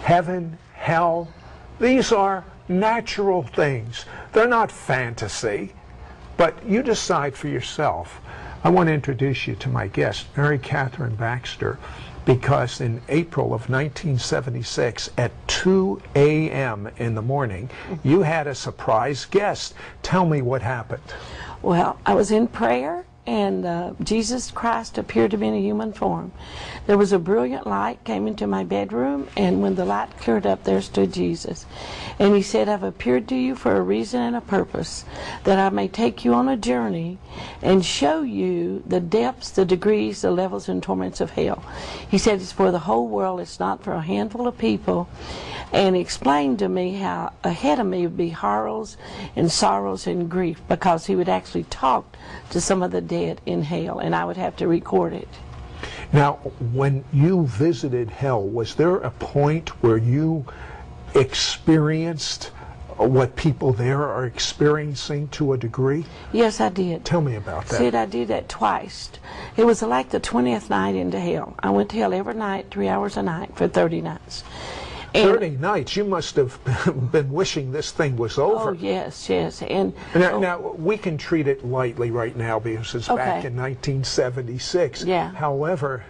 heaven, hell, these are natural things. They're not fantasy, but you decide for yourself. I want to introduce you to my guest, Mary Catherine Baxter, because in April of 1976 at 2 a.m. in the morning, you had a surprise guest. Tell me what happened. Well, I was in prayer, and Jesus Christ appeared to me in a human form. There was a brilliant light came into my bedroom, and when the light cleared up, there stood Jesus. And he said, I've appeared to you for a reason and a purpose, that I may take you on a journey and show you the depths, the degrees, the levels and torments of hell. He said it's for the whole world, it's not for a handful of people. And he explained to me how ahead of me would be horrors and sorrows and grief, because he would actually talk to some of the dead in hell, and I would have to record it. Now, when you visited hell, was there a point where you experienced what people there are experiencing to a degree? Yes, I did. Tell me about that. Sid, I did that twice. It was like the 20th night into hell. I went to hell every night, 3 hours a night for 30 nights. And 30 nights? You must have been wishing this thing was over. Oh, yes, yes. And now, we can treat it lightly right now because it's back in 1976. Yeah. However,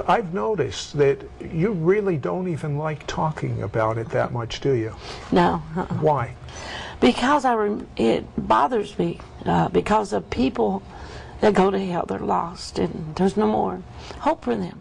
I've noticed that you really don't even like talking about it that much, do you? No. Why? Because it bothers me, because of people that go to hell, they're lost, and there's no more hope for them.